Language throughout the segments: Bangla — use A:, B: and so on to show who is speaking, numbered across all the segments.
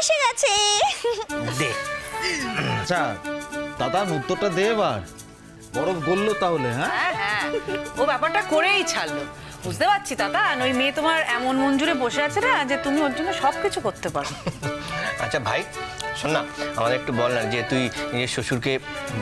A: এসে গেছে।
B: দে। আচ্ছা দাদা উত্তরটা দে এবার। বরফ গললো তাহলে?
C: হ্যাঁ হ্যাঁ, ও ব্যাপারটা করেই ছাড়লো। বুঝতে পারছি দাদা, ওই মেয়ে তোমার এমন মন জুড়ে বসে আছে না যে তুমি ওর জন্য সবকিছু করতে পারো।
D: আচ্ছা ভাই শোন না, আমাদের একটু বল না যে তুই নিজের শ্বশুরকে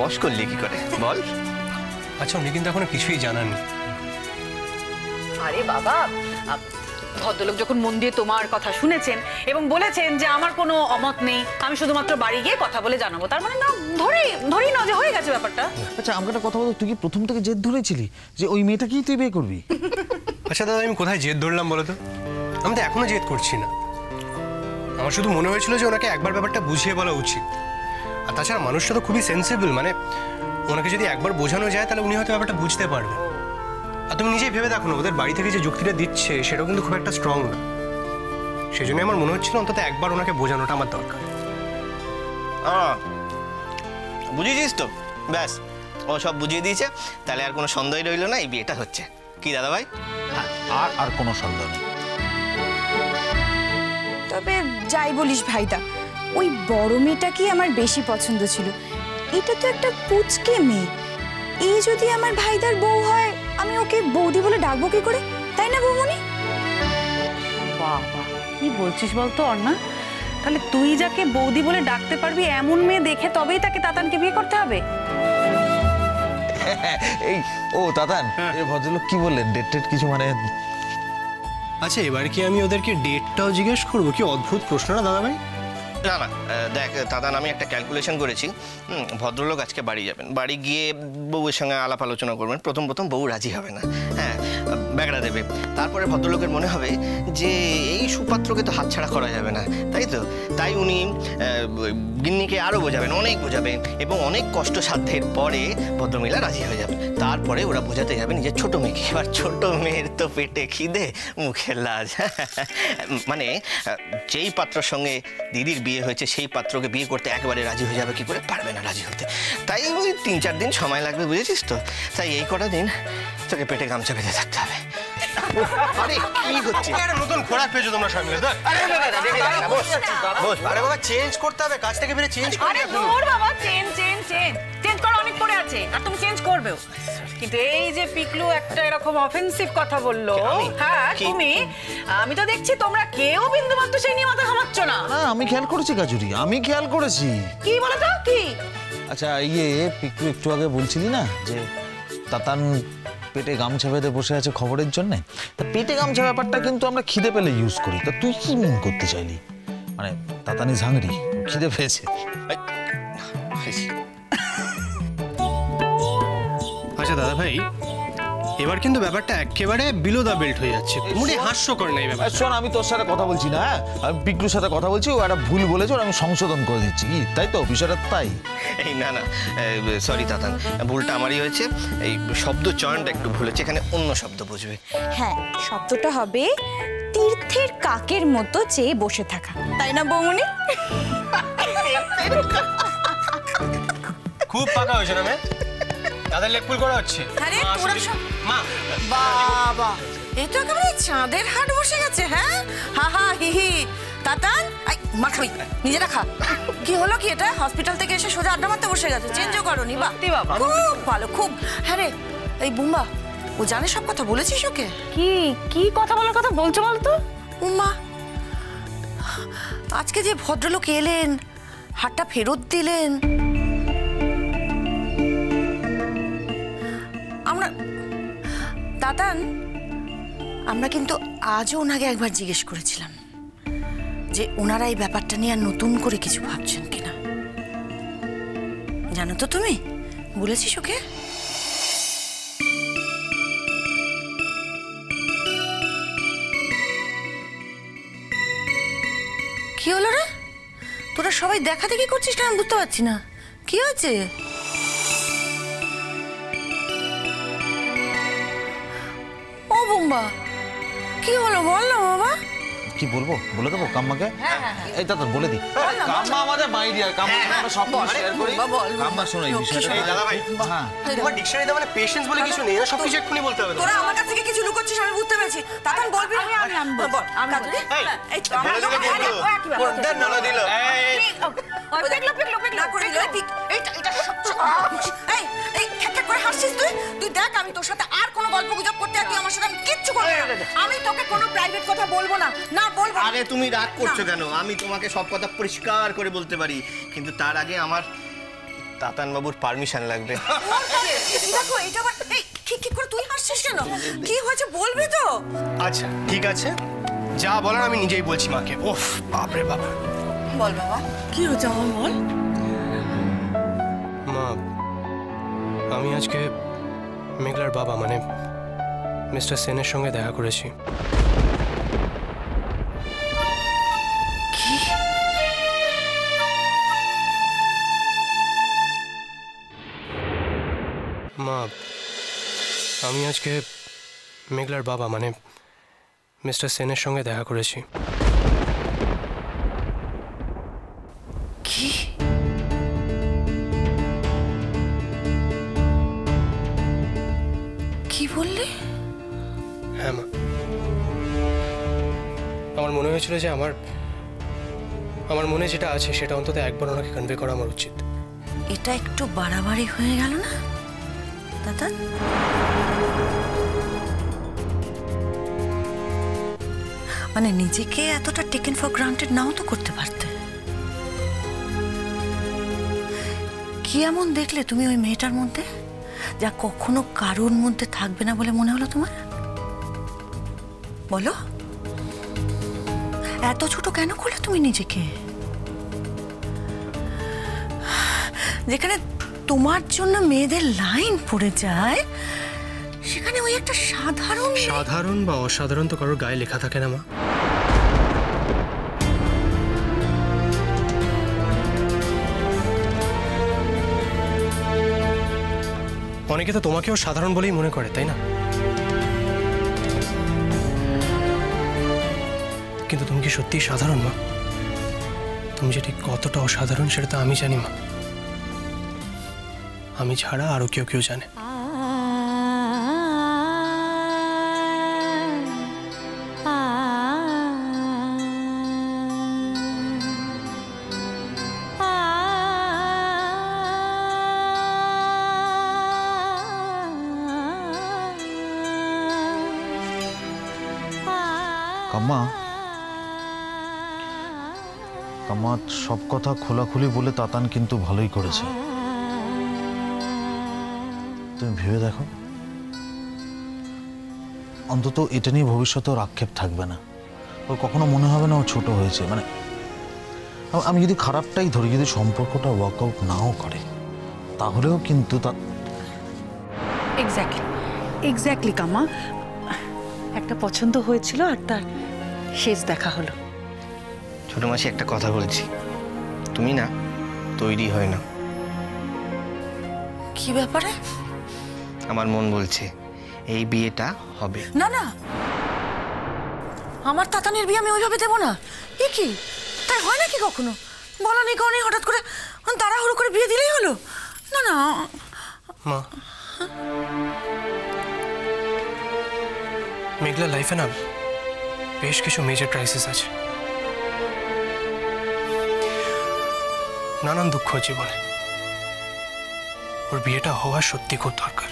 D: বশ করলি কি করে, বল।
E: আচ্ছা উনি কিন্তু এখনো কিছুই জানাননি।
C: আরে বাবা, ভদ্রলোক যখন মন দিয়ে তোমার কথা শুনেছেন এবং বলেছেন যে আমার কোনো অমত নেই, আমি শুধুমাত্র বাড়ি গিয়ে কথা বলে জানাবো, তার মানে না ধরেই না যে হয়ে গেছে ব্যাপারটা।
B: আচ্ছা আমাকে একটা কথা বল, তুই কি প্রথম থেকে জেদ ধরেছিলি যে ওই মেয়েটাকেই তুই বিয়ে করবি?
E: আচ্ছা দাদা আমি কোথায় জেদ ধরলাম বলো তো? আমি তো এখনো জেদ করছি না। আমার শুধু মনে হয়েছিল যে ওনাকে একবার ব্যাপারটা বুঝিয়ে বলা উচিত। আর তাছাড়া মানুষটা তো খুবই সেন্সিবল, মানে ওনাকে যদি একবার বোঝানো যায় তাহলে উনি হয়তো ব্যাপারটা বুঝতে পারবেন। আর তুমি নিজেই ভেবে দেখো না, ওদের বাড়ি থেকে যে যুক্তিটা দিচ্ছে সেটাও কিন্তু খুব একটা স্ট্রং না। সেই জন্য আমার মনে হচ্ছিল অন্তত একবার ওনাকে বোঝানোটা আমার দরকার।
D: বুঝেছিস তো? ব্যাস, ও সব বুঝিয়ে দিয়েছে, তাহলে আর কোনো সন্দেহ রইল না, এই বিয়েটা হচ্ছে। কি দাদা ভাই?
B: আর কোনো সন্দেহ নেই।
A: তবে যাই বলিস ভাইদা, ওই বড় মেয়েটাকেই আমার বেশি পছন্দ ছিল। এটা তো একটা পুচকে মেয়ে, এই যদি আমার ভাইদার বউ হয় আমি ওকে বৌদি বলে ডাকবো কি করে, তাই না বৌমনি?
C: বাবা কি বলছিস বলতো অর্ণা? তাহলে তুই যাকে বৌদি বলে ডাকতে পারবি এমন মেয়ে দেখে তবেই তাকে তাতানকে বিয়ে করতে হবে?
B: এই ও তাতান, এই ভদ্রলোক কি বললেন? ডেট কিছু মানে?
E: আচ্ছা এবার কি আমি ওদেরকে ডেটটাও জিজ্ঞেস করবো? কি অদ্ভুত প্রশ্ন না দাদা ভাই?
D: না না, দেখ দাদা, আমি একটা ক্যালকুলেশন করেছি। ভদ্রলোক আজকে বাড়ি যাবেন, বাড়ি গিয়ে বউয়ের সঙ্গে আলাপ আলোচনা করবেন। প্রথম বউ রাজি হবে না, হ্যাঁ, ব্যাগড়া দেবে। তারপরে ভদ্রলোকের মনে হবে যে এই সুপাত্রকে তো হাতছাড়া করা যাবে না, তাই উনি গিন্নিকে আরও বোঝাবেন, অনেক বোঝাবেন, এবং অনেক কষ্ট সাধ্যের পরে ভদ্রমহিলা রাজি হয়ে যাবেন। তারপরে ওরা বোঝাতে যাবে নিজের ছোট মেয়েকে। এবার ছোট মেয়ের তো পেটে খিদে মুখের লাজ। মানে যেই পাত্রের সঙ্গে দিদির বিয়ে হয়েছে সেই পাত্রকে বিয়ে করতে একেবারে রাজি হয়ে যাবে কি করে? পারবে না রাজি হতে। তাই ওই 3-4 দিন সময় লাগবে, বুঝেছিস তো? তাই এই কটা দিন তোকে পেটে গামছা বেঁধে থাকতে হবে। আরে কি হচ্ছে?
E: নতুন খোরাক পেয়েছো তোমরা সঙ্গে? আরে বাবা চেঞ্জ করতে হবে, কাজ থেকে ফিরে চেঞ্জ করতে হবে।
C: আরে দূর বাবা, চেঞ্জ করা অনেক পড়ে আছে, আর তুমি চেঞ্জ করবেও। কিন্তু এই যে পিকলু একটা এরকম অফেন্সিভ কথা বললো, হ্যাঁ তুমি, আমি তো দেখছি তোমরা কেউ বিন্দুমাত্র সেই নিয়ে মাথা ঘামাচ্ছ না।
B: আমি খেয়াল করেছি গাজুরি, আমি খেয়াল করেছি।
C: কি বলো তো? কি?
B: আচ্ছা পিকলু একটু আগে বলছিলি না যে তাতান পেটে গামছা বেঁধে বসে আছে খবরের জন্য। তা পেটে গামছা ব্যাপারটা কিন্তু আমরা খিদে পেলে ইউজ করি। তা তুই কি মিন করতে চাইলি? মানে তাতানি ঝাংরি খিদে পেয়েছে।
E: আচ্ছা দাদা ভাই, এবার কিন্তু ব্যাপারটা একেবারে বিলো দা বেল্ট হয়ে যাচ্ছে, মুড়ি হাস্যকর না এই ব্যাপার।
B: শোন, আমি তোর সাথে কথা বলছি না, আমি পিকলুর সাথে কথা বলছি। ও একটা ভুল বলেছে, আমি সংশোধন করে দিচ্ছি। কি তাই তো বিষয়টা? তাই
D: এই না সরি তাতান, ভুলটা আমারই হয়েছে। এই শব্দ চয়নটা একটু ভুল হচ্ছে, এখানে অন্য শব্দ বুঝবে।
A: হ্যাঁ, শব্দটা হবে তীর্থের কাকের মতো চেয়ে বসে থাকা, তাই না বৌমনি?
E: খুব পাকা হয়েছে না মেয়ে, তাদের লেকপুল করা হচ্ছে।
F: আরে তোরা সব বাবা, এই তো একেবারে চাঁদের হাট বসে গেছে। হ্যাঁ, হা হা হি হি। তাতান মা খাবি, নিজেরা খা। কি হলো কি? এটা হসপিটাল থেকে এসে সোজা আড্ডা মারতে বসে গেছে, চেঞ্জও করনি? বাহ, খুব ভালো, খুব। হ্যাঁ রে, এই বুম্বা, ও জানে সব কথা? বলেছিস ওকে?
C: কি কথা বলার কথা বলছো বলতো?
F: উম্মা, আজকে যে ভদ্রলোক এলেন, হাটটা ফেরত দিলেন, তাতান আমরা কিন্তু আজও ওনাকে একবার জিজ্ঞেস করেছিলাম যে ওনারা এই ব্যাপারটা নিয়ে আর নতুন করে কিছু ভাবছেন কিনা। জানো তো তুমি? বলেছিস ওকে? কি হলো রে? তোরা সবাই দেখা দেখি করছিস না? আমি বুঝতে পারছি না কি হয়েছে। ও বুম্বা, কি হলো বল না বাবা?
B: কি বলবো, বলে দেবো কাম্মাকে? এই দাদা বলে দিই, কাম্মা আমাদের মাই ডিয়ার, কাম্মা আমরা সব কিছু শেয়ার করি। কাম্মা শোনো এই বিষয়টা।
E: এই দাদা ভাই,
B: হ্যাঁ
E: তোমার ডিকশনারিতে মানে পেশেন্স বলে কিছু নেই, সব কিছু এক্ষুনি বলতে হবে।
F: তোরা আমার কাছ থেকে কিছু লুকোচ্ছিস আমি বুঝতে পেরেছি। তাতান বলবি? বল। কাজলি? এই তো আমার
E: বলে দিলে কিন্তু দেন বলে দিল।
F: না করে দিল। এই খ্যাক করে হাসছিস তুই? তুই দেখ আমি তোর সাথে আর কোনো গল্প গুজব করতে আর তুই আমার সাথে আমি কিচ্ছু করবো না। আমি তোকে কোনো প্রাইভেট কথা বলবো না, না বলবো না।
D: আরে তুমি রাগ করছো কেন? আমি তোমাকে সব কথা পরিষ্কার করে বলতে পারি, কিন্তু তার আগে আমার তাতান বাবুর পারমিশন লাগবে।
F: দেখো এটা আবার এই কি করে তুই হাসছিস কেন? কি হয়েছে বলবি তো?
E: আচ্ছা ঠিক আছে, যা বলার আমি নিজেই বলছি মাকে। ওফ বাপরে বাবা।
F: বল বাবা কি হয়েছে আমার বল।
E: মা, আমি আজকে মেঘলার বাবা মানে মিস্টার সেনের সঙ্গে দেখা করেছি। মা, আমি আজকে মেঘলার বাবা মানে মিস্টার সেনের সঙ্গে দেখা করেছি।
F: কি? কি বললি?
E: হ্যাঁ মা, আমার মনে হয়েছিল যে আমার মনে যেটা আছে সেটা অন্তত একবার ওনাকে কনভে করা আমার উচিত।
F: এটা একটু বাড়াবাড়ি হয়ে গেল না দাদা? মানে নিজেকে এতটা টেকেন ফর গ্রান্টেড নাও তো করতে পারতে। কি এমন দেখলে তুমি ওই মেয়েটার মধ্যে যা কখনো কারোর মধ্যে থাকবে না বলে মনে হলো তোমার? বলো, এত ছোট কেন করলে তুমি নিজেকে? যেখানে তোমার জন্য মেয়েদের লাইন পড়ে যায় সেখানে ওই একটা সাধারণ
E: বা অসাধারণ তো কারোর গায়ে লেখা থাকে না মা। অনেকে তো তোমাকেও সাধারণ বলেই মনে করে, তাই না? কিন্তু তুমি কি সত্যিই সাধারণ মা? তুমি যে ঠিক কতটা অসাধারণ সেটা তো আমি জানি মা। আমি ছাড়া আরো কেউ জানে।
B: কাম্মা, কাম্মা সব কথা খোলাখুলি বলে তাতান কিন্তু ভালোই করেছে। তুমি ভেবে দেখো, অন্তত এটা নিয়ে ভবিষ্যতে ওর আক্ষেপ থাকবে না। ওর কখনো মনে হবে না ও ছোট হয়েছে। মানে আমি যদি খারাপটাই ধরি, যদি সম্পর্কটা ওয়ার্কআউট নাও করে তাহলেও কিন্তু
C: এক্স্যাক্টলি কাম্মা, একটা পছন্দ হয়েছিল আর তার শেষ দেখা হলো।
D: ছোট মাসি একটা কথা বলছি, তুমি না তৈরি হয় না।
F: কি ব্যাপারে?
D: আমার মন বলছে এই বিয়েটা হবে
F: না না, আমার তাতানের বিয়ে আমি ওইভাবে দেবো না। এ কি, তাই হয় নাকি কখনো? বলা নেই কারণে হঠাৎ করে তাড়াহুড়ো করে বিয়ে দিলেই হলো? না না
E: মা, মেঘলা লাইফে না বেশ কিছু মেজর ক্রাইসিস আছে, নানান দুঃখ জীবনে। ওর বিয়েটা হওয়া সত্যি খুব দরকার।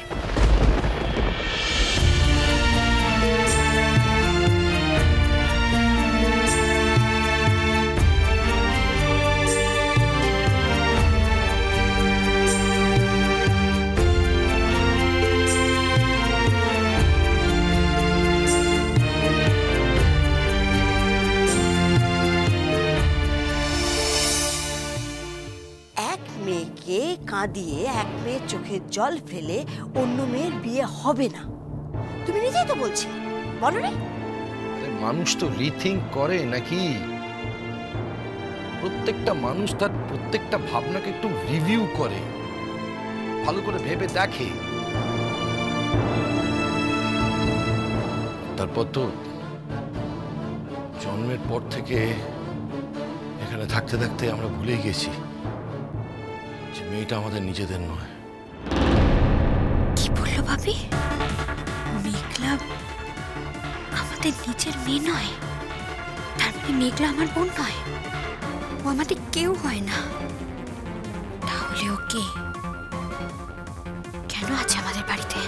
G: মেয়েকে কাঁদিয়ে এক মেয়ের চোখে জল ফেলে অন্য মেয়ের বিয়ে হবে না, তুমি নিজেই তো বলছি, বলো রে?
H: মানুষ তো রিথিঙ্ক করে নাকি? প্রত্যেকটা মানুষ তার প্রত্যেকটা ভাবনাকে একটু রিভিউ করে, ভালো করে ভেবে দেখে, তারপর তো জন্মের পর থেকে এখানে থাকতে থাকতে আমরা ভুলেই গেছি যে মেয়েটা আমাদের নিজেদের নয়।
I: কি বললো ভাবি? মেঘলা আমাদের নিজের মেয়ে নয়? তার মানে মেঘলা আমার বোন নয়, ও আমাদের কেউ হয় না। তাহলে ও কে? কেন আছে আমাদের বাড়িতে?